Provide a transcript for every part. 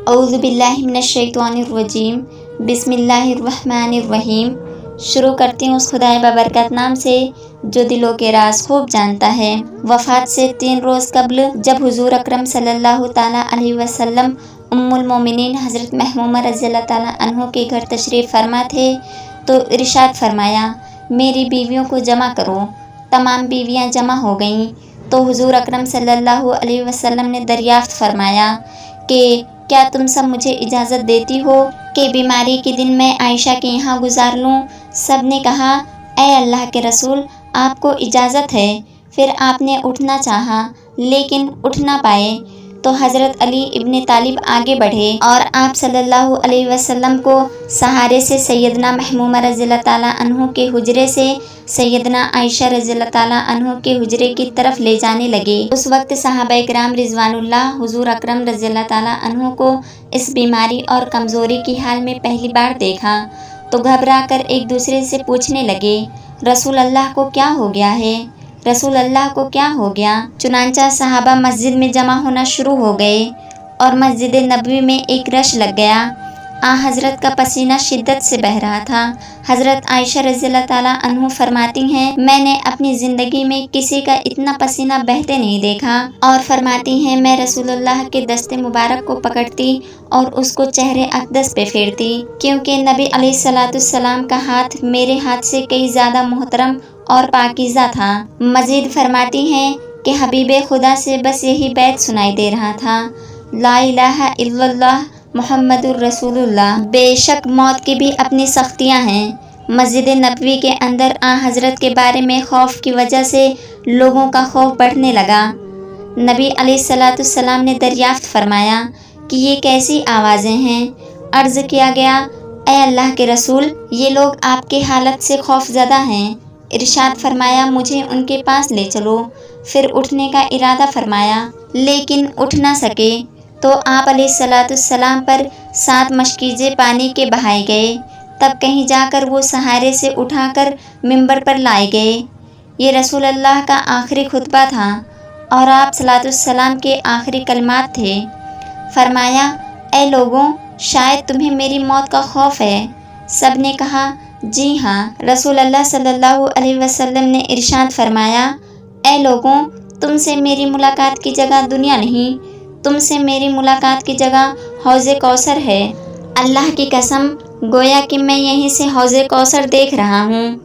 اعوذ باللہ من الشیطان الرجیم، بسم اللہ الرحمن الرحیم۔ شروع کرتی ہوں اس خدائے بابرکت نام سے جو دلوں کے راز خوب جانتا ہے۔ وفات سے 3 روز قبل جب حضور اکرم صلی اللہ تعالیٰ علیہ وسلم ام المومنین حضرت محمومہ رضی اللہ تعالیٰ عنہ کے گھر تشریف فرما تھے تو ارشاد فرمایا، میری بیویوں کو جمع کرو۔ تمام بیویاں جمع ہو گئیں تو حضور اکرم صلی اللہ علیہ وسلم نے دریافت فرمایا کہ کیا تم سب مجھے اجازت دیتی ہو کہ بیماری کے دن میں عائشہ کے یہاں گزار لوں؟ سب نے کہا، اے اللہ کے رسول، آپ کو اجازت ہے۔ پھر آپ نے اٹھنا چاہا لیکن اٹھ نہ پائے تو حضرت علی ابن طالب آگے بڑھے اور آپ صلی اللہ علیہ وسلم کو سہارے سے سیدنا محمومہ رضی اللہ تعالیٰ عنہ کے حجرے سے سیدنا عائشہ رضی اللہ تعالیٰ عنہ کے حجرے کی طرف لے جانے لگے۔ اس وقت صحابہ کرام رضوان اللہ حضور اکرم رضی اللہ تعالیٰ عنہ کو اس بیماری اور کمزوری کی حال میں پہلی بار دیکھا تو گھبرا کر ایک دوسرے سے پوچھنے لگے، رسول اللہ کو کیا ہو گیا ہے؟ رسول اللہ کو کیا ہو گیا؟ چنانچہ صحابہ مسجد میں جمع ہونا شروع ہو گئے اور مسجد نبوی میں ایک رش لگ گیا۔ حضرت کا پسینہ شدت سے بہہ رہا تھا۔ حضرت عائشہ رضی اللہ تعالیٰ عنہ فرماتی ہیں، میں نے اپنی زندگی میں کسی کا اتنا پسینہ بہتے نہیں دیکھا، اور فرماتی ہیں میں رسول اللہ کے دست مبارک کو پکڑتی اور اس کو چہرے اقدس پہ پھیرتی، کیونکہ نبی علیہ الصلوۃ والسلام کا ہاتھ میرے ہاتھ سے کئی زیادہ محترم اور پاکیزہ تھا۔ مزید فرماتی ہیں کہ حبیب خدا سے بس یہی بیت سنائی دے رہا تھا، لا الہ الا اللہ محمد الرسول اللہ۔ بے شک موت کی بھی اپنی سختیاں ہیں۔ مسجد نبوی کے اندر حضرت کے بارے میں خوف کی وجہ سے لوگوں کا خوف بڑھنے لگا۔ نبی علیہ الصلوۃ والسلام نے دریافت فرمایا کہ یہ کیسی آوازیں ہیں؟ عرض کیا گیا، اے اللہ کے رسول، یہ لوگ آپ کے حالت سے خوف زدہ ہیں۔ ارشاد فرمایا، مجھے ان کے پاس لے چلو۔ پھر اٹھنے کا ارادہ فرمایا لیکن اٹھ نہ سکے تو آپ علیہ الصلوۃ والسلام پر 7 مشکیزے پانی کے بہائے گئے، تب کہیں جا کر وہ سہارے سے اٹھا کر منبر پر لائے گئے۔ یہ رسول اللہ کا آخری خطبہ تھا اور آپ صلی اللہ علیہ وسلم کے آخری کلمات تھے۔ فرمایا، اے لوگوں، شاید تمہیں میری موت کا خوف ہے۔ سب نے کہا، جی ہاں۔ رسول اللہ صلی اللہ علیہ وسلم نے ارشاد فرمایا، اے لوگوں، تم سے میری ملاقات کی جگہ دنیا نہیں، تم سے میری ملاقات کی جگہ حوض کوثر ہے۔ اللہ کی قسم، گویا کہ میں یہیں سے حوض کوثر دیکھ رہا ہوں۔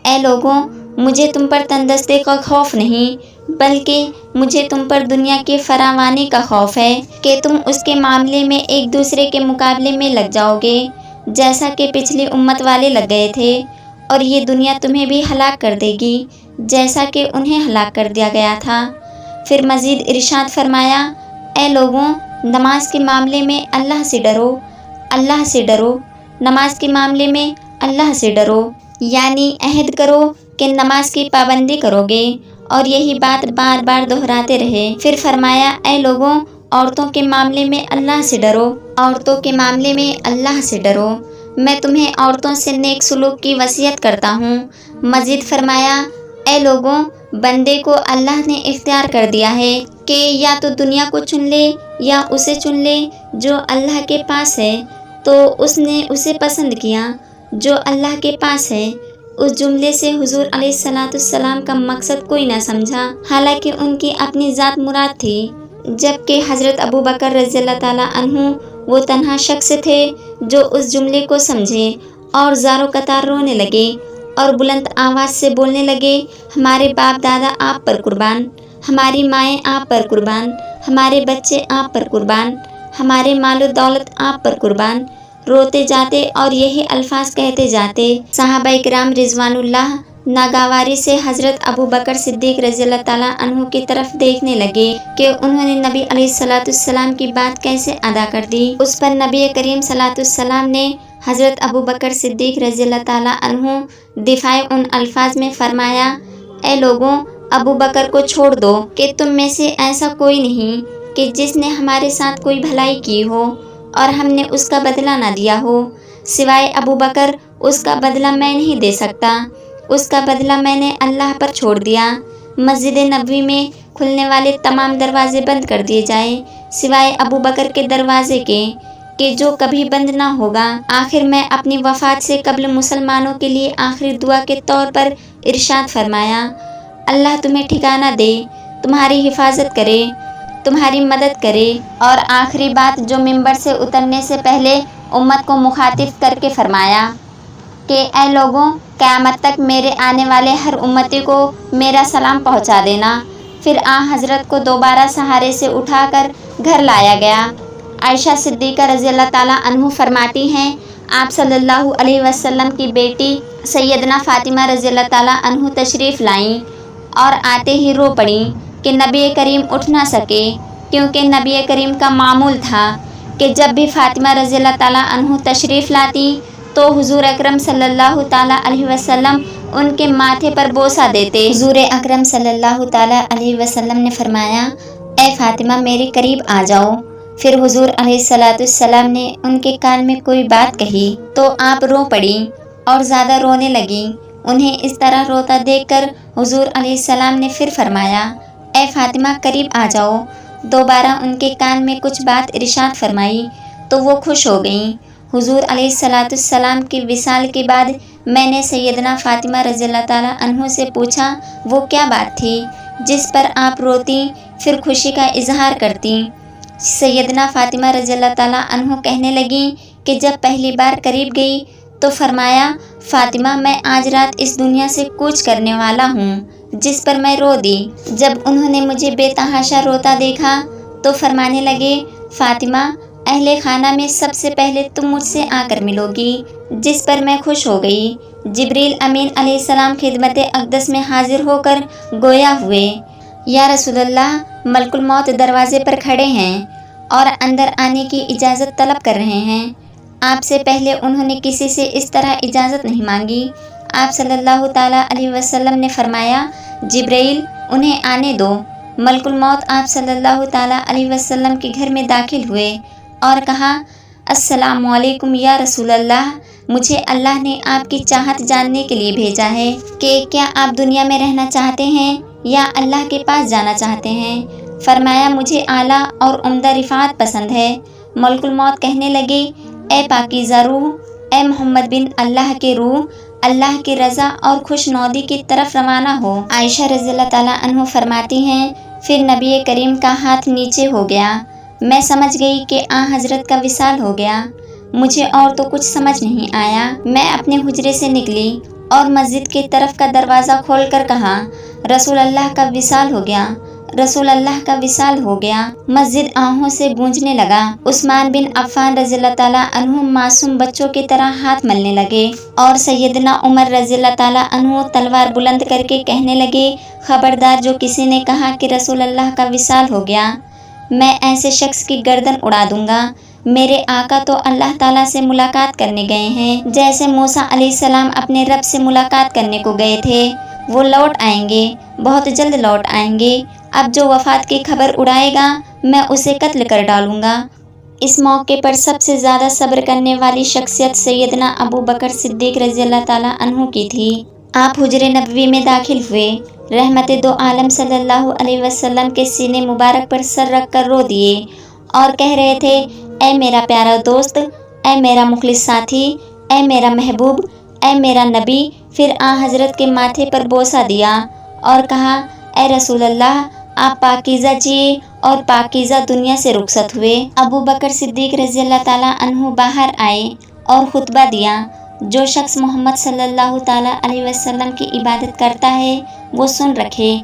اے لوگوں، مجھے تم پر تندرستی کا خوف نہیں، بلکہ مجھے تم پر دنیا کی فراوانی کا خوف ہے کہ تم اس کے معاملے میں ایک دوسرے کے مقابلے میں لگ جاؤ گے جیسا کہ پچھلی امت والے لگ گئے تھے، اور یہ دنیا تمہیں بھی ہلاک کر دے گی جیسا کہ انہیں ہلاک کر دیا گیا تھا۔ پھر مزید ارشاد فرمایا، اے لوگوں، نماز کے معاملے میں اللہ سے ڈرو، اللہ سے ڈرو، نماز کے معاملے میں اللہ سے ڈرو، یعنی عہد کرو کہ نماز کی پابندی کرو گے، اور یہی بات بار بار دہراتے رہے۔ پھر فرمایا، اے لوگوں، عورتوں کے معاملے میں اللہ سے ڈرو، عورتوں کے معاملے میں اللہ سے ڈرو، میں تمہیں عورتوں سے نیک سلوک کی وصیت کرتا ہوں۔ مزید فرمایا، اے لوگوں، بندے کو اللہ نے اختیار کر دیا ہے کہ یا تو دنیا کو چن لے یا اسے چن لے جو اللہ کے پاس ہے، تو اس نے اسے پسند کیا جو اللہ کے پاس ہے۔ اس جملے سے حضور علیہ الصلوۃ والسلام کا مقصد کوئی نہ سمجھا، حالانکہ ان کی اپنی ذات مراد تھی، جبکہ حضرت ابو بکر رضی اللہ تعالیٰ عنہ وہ تنہا شخص تھے جو اس جملے کو سمجھے اور زار و قطار رونے لگے اور بلند آواز سے بولنے لگے، ہمارے باپ دادا آپ پر قربان، ہماری مائیں آپ پر قربان، ہمارے بچے آپ پر قربان، ہمارے مال و دولت آپ پر قربان۔ روتے جاتے اور یہی الفاظ کہتے جاتے۔ صحابہ کرام رضوان اللہ ناگواری سے حضرت ابو بکر صدیق رضی اللہ تعالیٰ عنہ کی طرف دیکھنے لگے کہ انہوں نے نبی علیہ الصلوۃ والسلام کی بات کیسے ادا کر دی۔ اس پر نبی کریم صلی اللہ علیہ وسلم نے حضرت ابو بکر صدیق رضی اللہ تعالیٰ عنہ دفاع ان الفاظ میں فرمایا، اے لوگوں، ابو بکر کو چھوڑ دو کہ تم میں سے ایسا کوئی نہیں کہ جس نے ہمارے ساتھ کوئی بھلائی کی ہو اور ہم نے اس کا بدلہ نہ دیا ہو، سوائے ابو بکر، اس کا بدلہ میں نہیں دے سکتا، اس کا بدلہ میں نے اللہ پر چھوڑ دیا۔ مسجد نبوی میں کھلنے والے تمام دروازے بند کر دیے جائیں سوائے ابو بکر کے دروازے کے کہ جو کبھی بند نہ ہوگا۔ آخر میں اپنی وفات سے قبل مسلمانوں کے لیے آخری دعا کے طور پر ارشاد فرمایا، اللہ تمہیں ٹھکانہ دے، تمہاری حفاظت کرے، تمہاری مدد کرے۔ اور آخری بات جو منبر سے اترنے سے پہلے امت کو مخاطب کر کے فرمایا کہ اے لوگوں، قیامت تک میرے آنے والے ہر امتی کو میرا سلام پہنچا دینا۔ پھر حضرت کو دوبارہ سہارے سے اٹھا کر گھر لایا گیا۔ عائشہ صدیقہ رضی اللہ تعالیٰ عنہ فرماتی ہیں، آپ صلی اللہ علیہ وسلم کی بیٹی سیدنا فاطمہ رضی اللہ تعالیٰ عنہ تشریف لائیں اور آتے ہی رو پڑیں کہ نبی کریم اٹھ نہ سکے، کیونکہ نبی کریم کا معمول تھا کہ جب بھی فاطمہ رضی اللہ تعالیٰ عنہ تشریف لاتی تو حضور اکرم صلی اللہ تعالیٰ علیہ وسلم ان کے ماتھے پر بوسہ دیتے۔ حضور اکرم صلی اللہ تعالیٰ علیہ وسلم نے فرمایا، اے فاطمہ میرے قریب آ جاؤ۔ پھر حضور علیہ السلام نے ان کے کان میں کوئی بات کہی تو آپ رو پڑیں اور زیادہ رونے لگیں۔ انہیں اس طرح روتا دیکھ کر حضور علیہ السلام نے پھر فرمایا، اے فاطمہ قریب آ جاؤ۔ دوبارہ ان کے کان میں کچھ بات ارشاد فرمائی تو وہ خوش ہو گئیں۔ حضور علیہ السلام کی وصال کے بعد میں نے سیدنا فاطمہ رضی اللہ تعالیٰ عنہ سے پوچھا وہ کیا بات تھی جس پر آپ روتی پھر خوشی کا اظہار کرتی؟ سیدنا فاطمہ رضی اللہ تعالیٰ عنہ کہنے لگیں کہ جب پہلی بار قریب گئی تو فرمایا، فاطمہ میں آج رات اس دنیا سے کوچ کرنے والا ہوں، جس پر میں رو دی۔ جب انہوں نے مجھے بے تحاشا روتا دیکھا تو فرمانے لگے، فاطمہ اہل خانہ میں سب سے پہلے تم مجھ سے آ کر ملو گی، جس پر میں خوش ہو گئی۔ جبریل امین علیہ السلام خدمت اقدس میں حاضر ہو کر گویا ہوئے، یا رسول اللہ، ملک الموت دروازے پر کھڑے ہیں اور اندر آنے کی اجازت طلب کر رہے ہیں۔ آپ سے پہلے انہوں نے کسی سے اس طرح اجازت نہیں مانگی۔ آپ صلی اللہ تعالیٰ علیہ وسلم نے فرمایا، جبرائیل انہیں آنے دو۔ ملک الموت آپ صلی اللہ تعالیٰ علیہ وسلم کے گھر میں داخل ہوئے اور کہا، السلام علیکم یا رسول اللہ، مجھے اللہ نے آپ کی چاہت جاننے کے لیے بھیجا ہے کہ کیا آپ دنیا میں رہنا چاہتے ہیں یا اللہ کے پاس جانا چاہتے ہیں؟ فرمایا، مجھے اعلیٰ اور عمدہ رفعت پسند ہے۔ ملک الموت کہنے لگے، اے پاکیزہ روح، اے محمد بن اللہ کے روح، اللہ کی رضا اور خوش نودی کی طرف روانہ ہو۔ عائشہ رضی اللہ تعالیٰ عنہ فرماتی ہیں، پھر نبی کریم کا ہاتھ نیچے ہو گیا، میں سمجھ گئی کہ حضرت کا وصال ہو گیا۔ مجھے اور تو کچھ سمجھ نہیں آیا۔ میں اپنے حجرے سے نکلی اور مسجد کی طرف کا دروازہ کھول کر کہا، رسول اللہ کا وصال ہو گیا، رسول اللہ کا وصال ہو گیا۔ مسجد آہوں سے گونجنے لگا۔ عثمان بن عفان رضی اللہ تعالیٰ عنہ معصوم بچوں کی طرح ہاتھ ملنے لگے اور سیدنا عمر رضی اللہ تعالیٰ عنہ تلوار بلند کر کے کہنے لگے، خبردار جو کسی نے کہا کہ رسول اللہ کا وصال ہو گیا، میں ایسے شخص کی گردن اڑا دوں گا۔ میرے آقا تو اللہ تعالیٰ سے ملاقات کرنے گئے ہیں، جیسے موسیٰ علیہ السلام اپنے رب سے ملاقات کرنے کو گئے تھے۔ وہ لوٹ آئیں گے، بہت جلد لوٹ آئیں گے۔ اب جو وفات کی خبر اڑائے گا میں اسے قتل کر ڈالوں گا۔ اس موقع پر سب سے زیادہ صبر کرنے والی شخصیت سیدنا ابو بکر صدیق رضی اللہ تعالیٰ عنہ کی تھی۔ آپ حجر نبوی میں داخل ہوئے، رحمت دو عالم صلی اللہ علیہ وسلم کے سینے مبارک پر سر رکھ کر رو دیے اور کہہ رہے تھے، اے میرا پیارا دوست، اے میرا مخلص ساتھی، اے میرا محبوب، اے میرا نبی۔ پھر حضرت کے ماتھے پر بوسہ دیا اور کہا، اے رسول اللہ، آپ پاکیزہ جیے اور پاکیزہ دنیا سے رخصت ہوئے۔ ابو بکر صدیق رضی اللہ تعالیٰ عنہ باہر آئے اور خطبہ دیا، جو شخص محمد صلی اللہ تعالیٰ علیہ وسلم کی عبادت کرتا ہے وہ سن رکھے،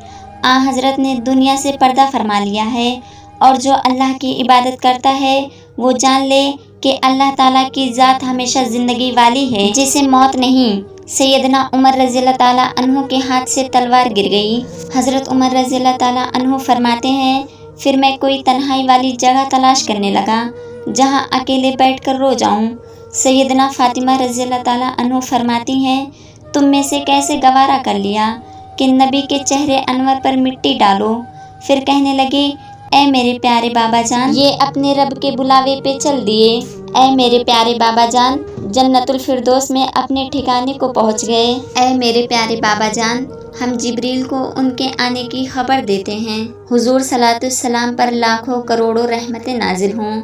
حضرت نے دنیا سے پردہ فرما لیا ہے، اور جو اللہ کی عبادت کرتا ہے وہ جان لے کہ اللہ تعالیٰ کی ذات ہمیشہ زندگی والی ہے، جسے موت نہیں۔ سیدنا عمر رضی اللہ تعالیٰ عنہ کے ہاتھ سے تلوار گر گئی۔ حضرت عمر رضی اللہ تعالیٰ عنہ فرماتے ہیں، پھر میں کوئی تنہائی والی جگہ تلاش کرنے لگا جہاں اکیلے بیٹھ کر رو جاؤں۔ سیدنا فاطمہ رضی اللہ تعالیٰ عنہ فرماتی ہیں، تم میں سے کیسے گوارا کر لیا کہ نبی کے چہرے انور پر مٹی ڈالو؟ پھر کہنے لگے، اے میرے پیارے بابا جان، یہ اپنے رب کے بلاوے پہ چل دیے۔ اے میرے پیارے بابا جان، جنت الفردوس میں اپنے ٹھکانے کو پہنچ گئے۔ اے میرے پیارے بابا جان، ہم جبریل کو ان کے آنے کی خبر دیتے ہیں۔ حضور صلی اللہ علیہ وسلم پر لاکھوں کروڑوں رحمتیں نازل ہوں۔